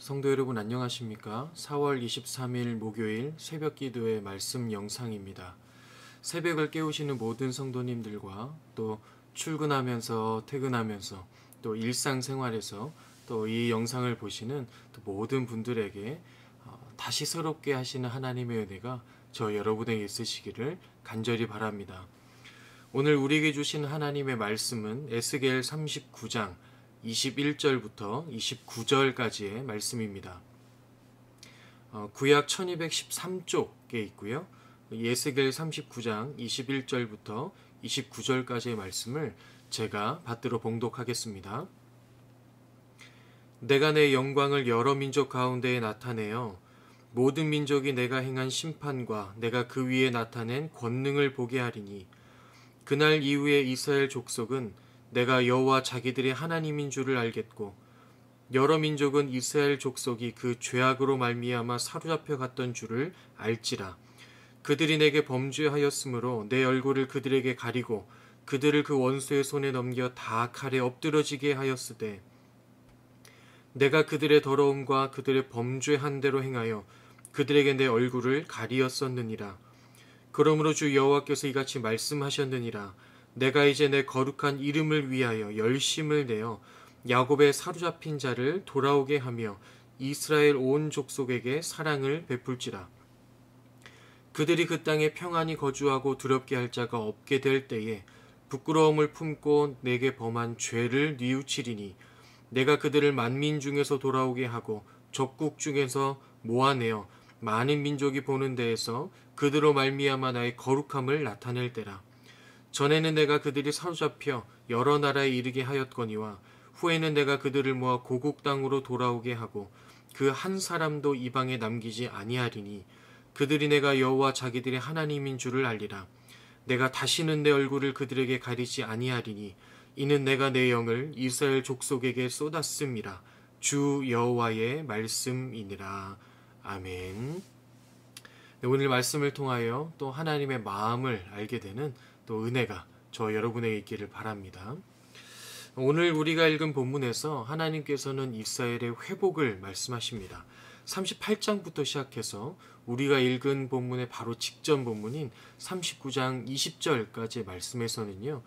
성도 여러분 안녕하십니까? 4월 23일 목요일 새벽 기도의 말씀 영상입니다. 새벽을 깨우시는 모든 성도님들과 또 출근하면서 퇴근하면서 또 일상생활에서 또 이 영상을 보시는 또 모든 분들에게 다시 새롭게 하시는 하나님의 은혜가 저 여러분에게 있으시기를 간절히 바랍니다. 오늘 우리에게 주신 하나님의 말씀은 에스겔 39장 21절부터 29절까지의 말씀입니다. 구약 1213쪽에 있고요. 에스겔 39장 21절부터 29절까지의 말씀을 제가 받들어 봉독하겠습니다. 내가 내 영광을 여러 민족 가운데에 나타내어 모든 민족이 내가 행한 심판과 내가 그 위에 나타낸 권능을 보게 하리니 그날 이후에 이스라엘 족속은 내가 여호와 자기들의 하나님인 줄을 알겠고 여러 민족은 이스라엘 족속이 그 죄악으로 말미암아 사로잡혀 갔던 줄을 알지라. 그들이 내게 범죄하였으므로 내 얼굴을 그들에게 가리고 그들을 그 원수의 손에 넘겨 다 칼에 엎드러지게 하였으되 내가 그들의 더러움과 그들의 범죄한 대로 행하여 그들에게 내 얼굴을 가리었었느니라. 그러므로 주 여호와께서 이같이 말씀하셨느니라. 내가 이제 내 거룩한 이름을 위하여 열심을 내어 야곱의 사로잡힌 자를 돌아오게 하며 이스라엘 온 족속에게 사랑을 베풀지라. 그들이 그 땅에 평안히 거주하고 두렵게 할 자가 없게 될 때에 부끄러움을 품고 내게 범한 죄를 뉘우치리니 내가 그들을 만민 중에서 돌아오게 하고 적국 중에서 모아내어 많은 민족이 보는 데에서 그들로 말미암아 나의 거룩함을 나타낼 때라. 전에는 내가 그들이 사로잡혀 여러 나라에 이르게 하였거니와 후에는 내가 그들을 모아 고국 땅으로 돌아오게 하고 그 한 사람도 이방에 남기지 아니하리니 그들이 내가 여호와 자기들의 하나님인 줄을 알리라. 내가 다시는 내 얼굴을 그들에게 가리지 아니하리니 이는 내가 내 영을 이스라엘 족속에게 쏟았음이라. 주 여호와의 말씀이니라. 아멘. 네, 오늘 말씀을 통하여 또 하나님의 마음을 알게 되는 또 은혜가 저 여러분에게 있기를 바랍니다. 오늘 우리가 읽은 본문에서 하나님께서는 이스라엘의 회복을 말씀하십니다. 38장부터 시작해서 우리가 읽은 본문의 바로 직전 본문인 39장 20절까지의 말씀에서는요,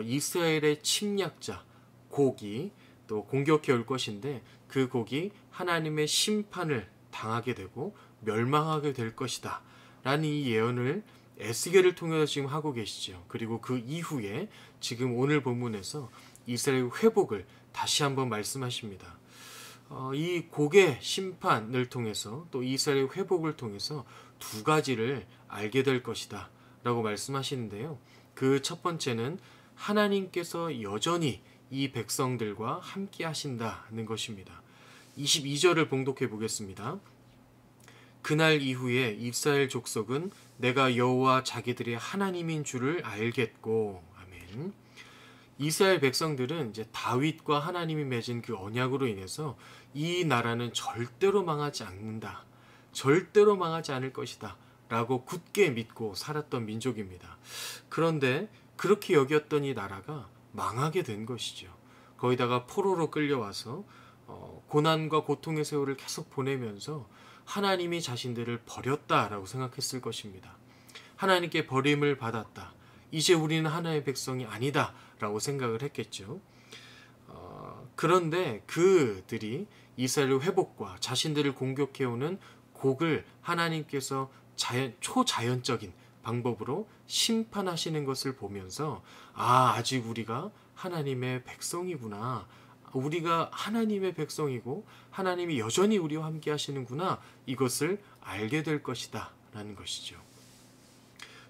이스라엘의 침략자 곡이 또 공격해 올 것인데 그 곡이 하나님의 심판을 당하게 되고 멸망하게 될 것이다 라는 이 예언을 에스겔을 통해서 지금 하고 계시죠. 그리고 그 이후에 지금 오늘 본문에서 이스라엘 회복을 다시 한번 말씀하십니다. 이 곡의 심판을 통해서 또 이스라엘 회복을 통해서 두 가지를 알게 될 것이다 라고 말씀하시는데요. 그 첫 번째는 하나님께서 여전히 이 백성들과 함께 하신다는 것입니다. 22절을 봉독해 보겠습니다. 그날 이후에 이스라엘 족속은 내가 여호와 자기들의 하나님인 줄을 알겠고. 아멘. 이스라엘 백성들은 이제 다윗과 하나님이 맺은 그 언약으로 인해서 이 나라는 절대로 망하지 않는다. 절대로 망하지 않을 것이다. 라고 굳게 믿고 살았던 민족입니다. 그런데 그렇게 여겼던 이 나라가 망하게 된 것이죠. 거기다가 포로로 끌려와서 고난과 고통의 세월을 계속 보내면서 하나님이 자신들을 버렸다라고 생각했을 것입니다. 하나님께 버림을 받았다. 이제 우리는 하나의 백성이 아니다 라고 생각을 했겠죠. 그런데 그들이 이스라엘 회복과 자신들을 공격해오는 곡을 하나님께서 초자연적인 방법으로 심판하시는 것을 보면서 아직 우리가 하나님의 백성이구나. 우리가 하나님의 백성이고 하나님이 여전히 우리와 함께 하시는구나. 이것을 알게 될 것이다 라는 것이죠.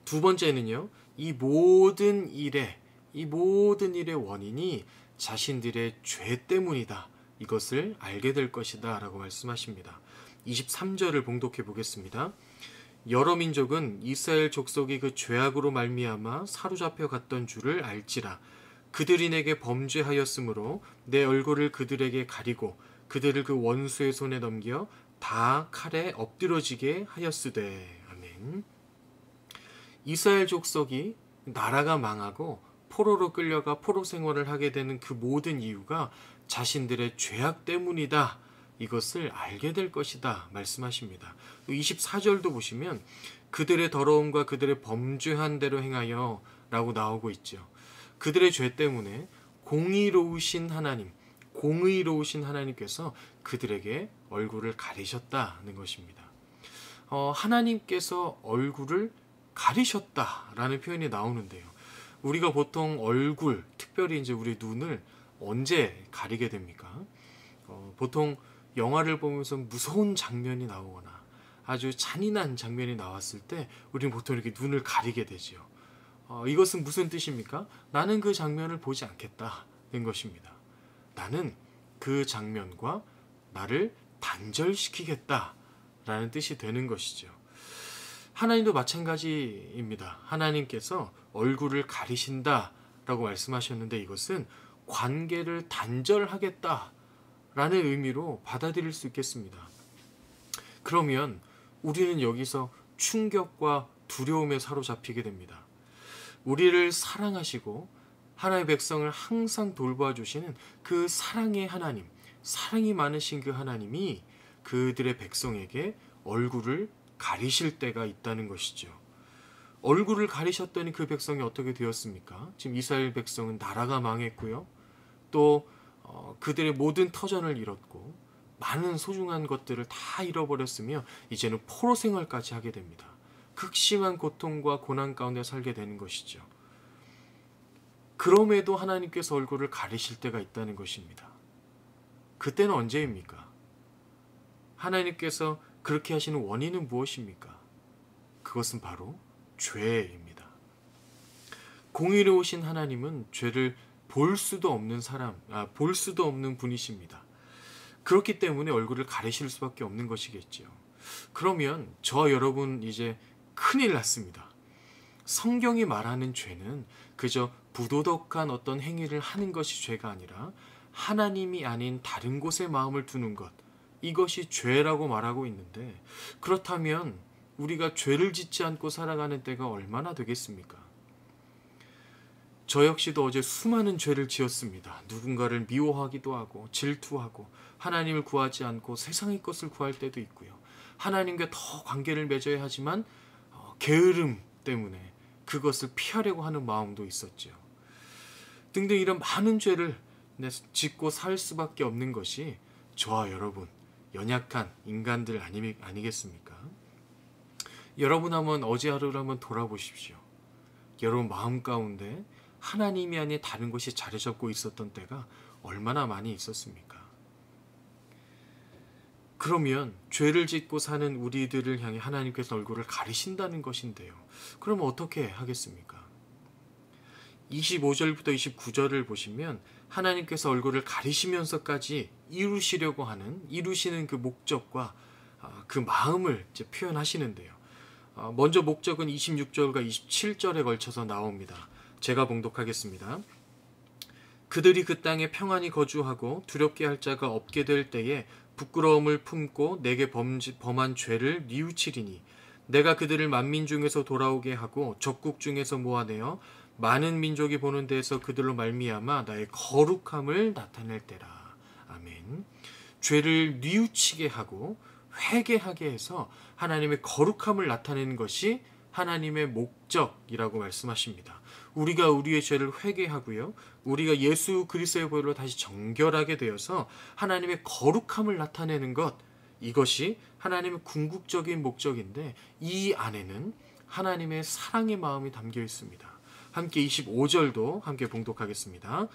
두 번째는요. 이 모든 일의 원인이 자신들의 죄 때문이다. 이것을 알게 될 것이다 라고 말씀하십니다. 23절을 봉독해 보겠습니다. 여러 민족은 이스라엘 족속이 그 죄악으로 말미암아 사로잡혀 갔던 줄을 알지라. 그들이 내게 범죄하였으므로 내 얼굴을 그들에게 가리고 그들을 그 원수의 손에 넘겨 다 칼에 엎드러지게 하였으되. 아멘. 이스라엘 족속이 나라가 망하고 포로로 끌려가 포로 생활을 하게 되는 그 모든 이유가 자신들의 죄악 때문이다 이것을 알게 될 것이다 말씀하십니다. 24절도 보시면 그들의 더러움과 그들의 범죄한 대로 행하여 라고 나오고 있죠. 그들의 죄 때문에 공의로우신 하나님께서 그들에게 얼굴을 가리셨다는 것입니다. 하나님께서 얼굴을 가리셨다라는 표현이 나오는데요. 우리가 보통 얼굴, 특별히 이제 우리 눈을 언제 가리게 됩니까? 보통 영화를 보면서 무서운 장면이 나오거나 아주 잔인한 장면이 나왔을 때 우리는 보통 이렇게 눈을 가리게 되죠. 이것은 무슨 뜻입니까? 나는 그 장면을 보지 않겠다는 것입니다. 나는 그 장면과 나를 단절시키겠다라는 뜻이 되는 것이죠. 하나님도 마찬가지입니다. 하나님께서 얼굴을 가리신다라고 말씀하셨는데 이것은 관계를 단절하겠다라는 의미로 받아들일 수 있겠습니다. 그러면 우리는 여기서 충격과 두려움에 사로잡히게 됩니다. 우리를 사랑하시고 하나님의 백성을 항상 돌봐주시는 그 사랑의 하나님, 사랑이 많으신 그 하나님이 그들의 백성에게 얼굴을 가리실 때가 있다는 것이죠. 얼굴을 가리셨더니 그 백성이 어떻게 되었습니까? 지금 이스라엘 백성은 나라가 망했고요. 또 그들의 모든 터전을 잃었고 많은 소중한 것들을 다 잃어버렸으며 이제는 포로 생활까지 하게 됩니다. 극심한 고통과 고난 가운데 살게 되는 것이죠. 그럼에도 하나님께서 얼굴을 가리실 때가 있다는 것입니다. 그때는 언제입니까? 하나님께서 그렇게 하시는 원인은 무엇입니까? 그것은 바로 죄입니다. 공의로우신 하나님은 죄를 볼 수도 없는 분이십니다. 그렇기 때문에 얼굴을 가리실 수밖에 없는 것이겠지요. 그러면 저와 여러분 이제 큰일 났습니다. 성경이 말하는 죄는 그저 부도덕한 어떤 행위를 하는 것이 죄가 아니라 하나님이 아닌 다른 곳에 마음을 두는 것, 이것이 죄라고 말하고 있는데, 그렇다면 우리가 죄를 짓지 않고 살아가는 때가 얼마나 되겠습니까? 저 역시도 어제 수많은 죄를 지었습니다. 누군가를 미워하기도 하고 질투하고 하나님을 구하지 않고 세상의 것을 구할 때도 있고요. 하나님과 더 관계를 맺어야 하지만 게으름 때문에 그것을 피하려고 하는 마음도 있었죠. 등등 이런 많은 죄를 짓고 살 수밖에 없는 것이 저와 여러분, 연약한 인간들 아니겠습니까? 여러분 한번 어제 하루를 한번 돌아보십시오. 여러분 마음 가운데 하나님이 아닌 다른 것이 자리 잡고 있었던 때가 얼마나 많이 있었습니까? 그러면 죄를 짓고 사는 우리들을 향해 하나님께서 얼굴을 가리신다는 것인데요. 그러면 어떻게 하겠습니까? 25절부터 29절을 보시면 하나님께서 얼굴을 가리시면서까지 이루시는 그 목적과 그 마음을 이제 표현하시는데요. 먼저 목적은 26절과 27절에 걸쳐서 나옵니다. 제가 봉독하겠습니다. 그들이 그 땅에 평안히 거주하고 두렵게 할 자가 없게 될 때에 부끄러움을 품고 내게 범한 죄를 뉘우치리니 내가 그들을 만민 중에서 돌아오게 하고 적국 중에서 모아내어 많은 민족이 보는 데에서 그들로 말미암아 나의 거룩함을 나타낼 때라. 아멘. 죄를 뉘우치게 하고 회개하게 해서 하나님의 거룩함을 나타내는 것이 하나님의 목적이라고 말씀하십니다. 우리가 우리의 죄를 회개하고요. 우리가 예수 그리스도의 보혈로 다시 정결하게 되어서 하나님의 거룩함을 나타내는 것, 이것이 하나님의 궁극적인 목적인데 이 안에는 하나님의 사랑의 마음이 담겨 있습니다. 함께 25절도 함께 봉독하겠습니다.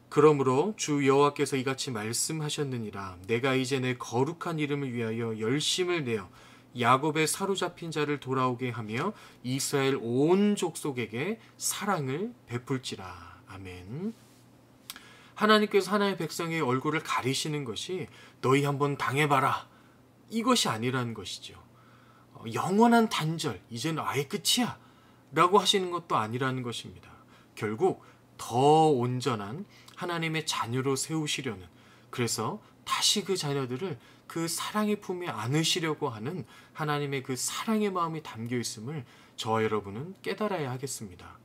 그러므로 주 여호와께서 이같이 말씀하셨느니라. 내가 이제 내 거룩한 이름을 위하여 열심을 내어 야곱의 사로잡힌 자를 돌아오게 하며 이스라엘 온 족속에게 사랑을 베풀지라. 아멘. 하나님께서 하나님의 백성의 얼굴을 가리시는 것이 너희 한번 당해봐라, 이것이 아니라는 것이죠. 영원한 단절, 이제는 아예 끝이야 라고 하시는 것도 아니라는 것입니다. 결국 더 온전한 하나님의 자녀로 세우시려는, 그래서 다시 그 자녀들을 그 사랑의 품에 안으시려고 하는 하나님의 그 사랑의 마음이 담겨 있음을 저와 여러분은 깨달아야 하겠습니다.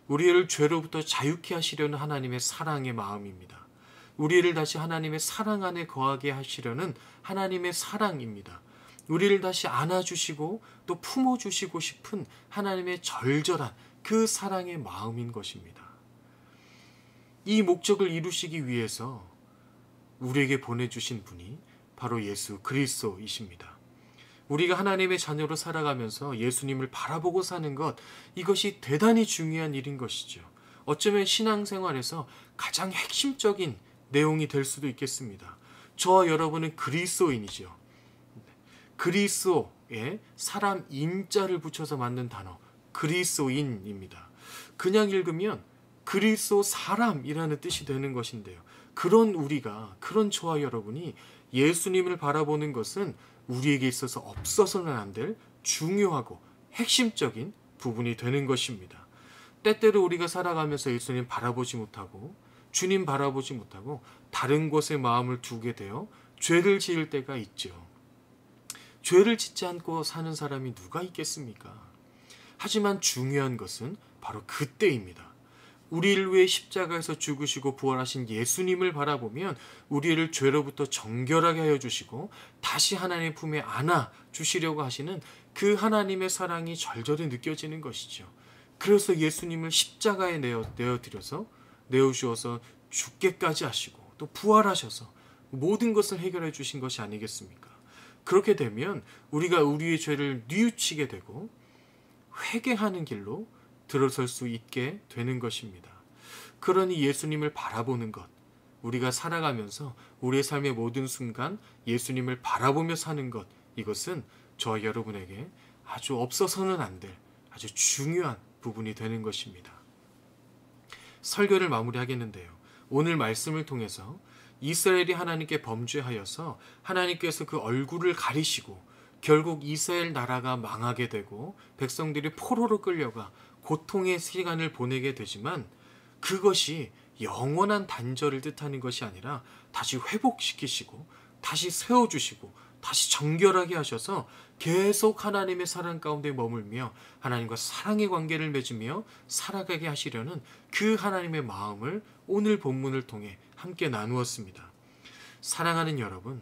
우리를 죄로부터 자유케 하시려는 하나님의 사랑의 마음입니다. 우리를 다시 하나님의 사랑 안에 거하게 하시려는 하나님의 사랑입니다. 우리를 다시 안아주시고 또 품어주시고 싶은 하나님의 절절한 그 사랑의 마음인 것입니다. 이 목적을 이루시기 위해서 우리에게 보내주신 분이 바로 예수 그리스도이십니다. 우리가 하나님의 자녀로 살아가면서 예수님을 바라보고 사는 것, 이것이 대단히 중요한 일인 것이죠. 어쩌면 신앙생활에서 가장 핵심적인 내용이 될 수도 있겠습니다. 저와 여러분은 그리스도인이죠. 그리스도에 사람 인자를 붙여서 만든 단어 그리스도인입니다. 그냥 읽으면 그리스도 사람이라는 뜻이 되는 것인데요. 그런 우리가, 그런 저와 여러분이 예수님을 바라보는 것은 우리에게 있어서 없어서는 안 될 중요하고 핵심적인 부분이 되는 것입니다. 때때로 우리가 살아가면서 예수님 바라보지 못하고 주님 바라보지 못하고 다른 곳에 마음을 두게 되어 죄를 지을 때가 있죠. 죄를 짓지 않고 사는 사람이 누가 있겠습니까? 하지만 중요한 것은 바로 그때입니다. 우리를 위해 십자가에서 죽으시고 부활하신 예수님을 바라보면 우리를 죄로부터 정결하게 하여 주시고 다시 하나님의 품에 안아 주시려고 하시는 그 하나님의 사랑이 절절히 느껴지는 것이죠. 그래서 예수님을 십자가에 내어주어서 죽게까지 하시고 또 부활하셔서 모든 것을 해결해 주신 것이 아니겠습니까? 그렇게 되면 우리가 우리의 죄를 뉘우치게 되고 회개하는 길로 들어설 수 있게 되는 것입니다. 그러니 예수님을 바라보는 것, 우리가 살아가면서 우리의 삶의 모든 순간 예수님을 바라보며 사는 것, 이것은 저와 여러분에게 아주 없어서는 안 될 아주 중요한 부분이 되는 것입니다. 설교를 마무리하겠는데요. 오늘 말씀을 통해서 이스라엘이 하나님께 범죄하여서 하나님께서 그 얼굴을 가리시고 결국 이스라엘 나라가 망하게 되고 백성들이 포로로 끌려가 고통의 시간을 보내게 되지만 그것이 영원한 단절을 뜻하는 것이 아니라 다시 회복시키시고 다시 세워주시고 다시 정결하게 하셔서 계속 하나님의 사랑 가운데 머물며 하나님과 사랑의 관계를 맺으며 살아가게 하시려는 그 하나님의 마음을 오늘 본문을 통해 함께 나누었습니다. 사랑하는 여러분,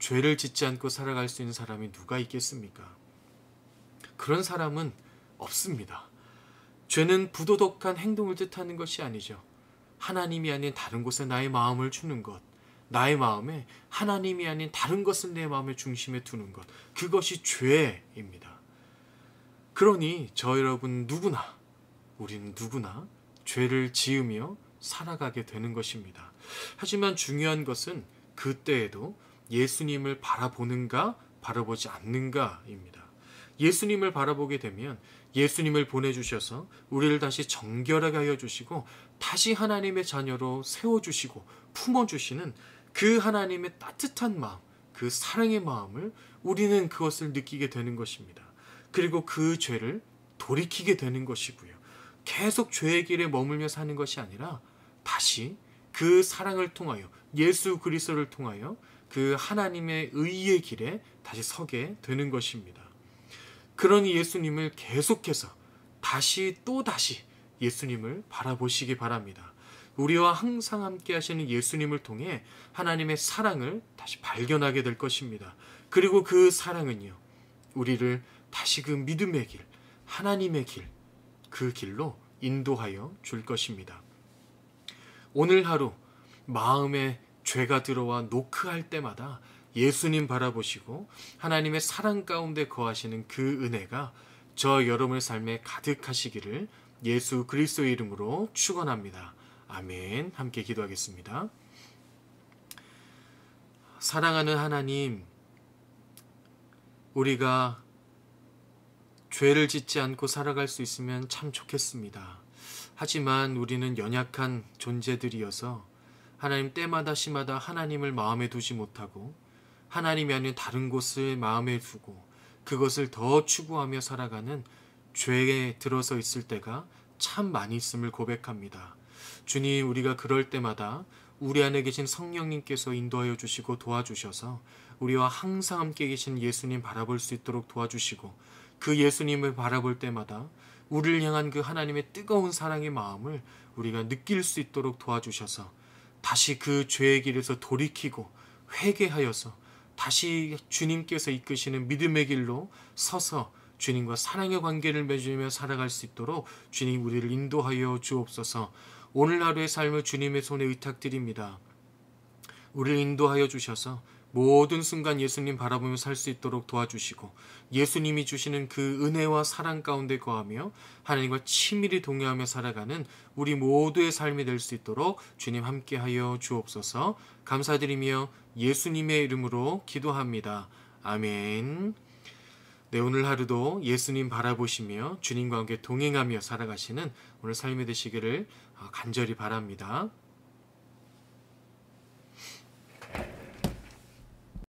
죄를 짓지 않고 살아갈 수 있는 사람이 누가 있겠습니까? 그런 사람은 없습니다. 죄는 부도덕한 행동을 뜻하는 것이 아니죠. 하나님이 아닌 다른 곳에 나의 마음을 주는 것, 나의 마음에 하나님이 아닌 다른 것을 내 마음의 중심에 두는 것, 그것이 죄입니다. 그러니 저 여러분 누구나, 우리는 누구나 죄를 지으며 살아가게 되는 것입니다. 하지만 중요한 것은 그때에도 예수님을 바라보는가 바라보지 않는가입니다. 예수님을 바라보게 되면 예수님을 보내주셔서 우리를 다시 정결하게 하여 주시고 다시 하나님의 자녀로 세워주시고 품어주시는 그 하나님의 따뜻한 마음, 그 사랑의 마음을 우리는 그것을 느끼게 되는 것입니다. 그리고 그 죄를 돌이키게 되는 것이고요. 계속 죄의 길에 머물며 사는 것이 아니라 다시 그 사랑을 통하여 예수 그리스도를 통하여 그 하나님의 의의 길에 다시 서게 되는 것입니다. 그러니 예수님을 계속해서 다시 또 다시 예수님을 바라보시기 바랍니다. 우리와 항상 함께 하시는 예수님을 통해 하나님의 사랑을 다시 발견하게 될 것입니다. 그리고 그 사랑은요, 우리를 다시 그 믿음의 길, 하나님의 길, 그 길로 인도하여 줄 것입니다. 오늘 하루 마음에 죄가 들어와 노크할 때마다 예수님 바라보시고 하나님의 사랑 가운데 거하시는 그 은혜가 저 여러분의 삶에 가득하시기를 예수 그리스도의 이름으로 축원합니다. 아멘. 함께 기도하겠습니다. 사랑하는 하나님, 우리가 죄를 짓지 않고 살아갈 수 있으면 참 좋겠습니다. 하지만 우리는 연약한 존재들이어서 하나님 때마다 시마다 하나님을 마음에 두지 못하고 하나님이 아닌 다른 곳을 마음에 두고 그것을 더 추구하며 살아가는 죄에 들어서 있을 때가 참 많이 있음을 고백합니다. 주님, 우리가 그럴 때마다 우리 안에 계신 성령님께서 인도하여 주시고 도와주셔서 우리와 항상 함께 계신 예수님 바라볼 수 있도록 도와주시고 그 예수님을 바라볼 때마다 우리를 향한 그 하나님의 뜨거운 사랑의 마음을 우리가 느낄 수 있도록 도와주셔서 다시 그 죄의 길에서 돌이키고 회개하여서 다시 주님께서 이끄시는 믿음의 길로 서서 주님과 사랑의 관계를 맺으며 살아갈 수 있도록 주님 우리를 인도하여 주옵소서. 오늘 하루의 삶을 주님의 손에 의탁드립니다. 우리를 인도하여 주셔서 모든 순간 예수님 바라보며 살 수 있도록 도와주시고 예수님이 주시는 그 은혜와 사랑 가운데 거하며 하나님과 친밀히 동행하며 살아가는 우리 모두의 삶이 될 수 있도록 주님 함께하여 주옵소서. 감사드리며 예수님의 이름으로 기도합니다. 아멘. 네, 오늘 하루도 예수님 바라보시며 주님과 함께 동행하며 살아가시는 오늘 삶이 되시기를 간절히 바랍니다.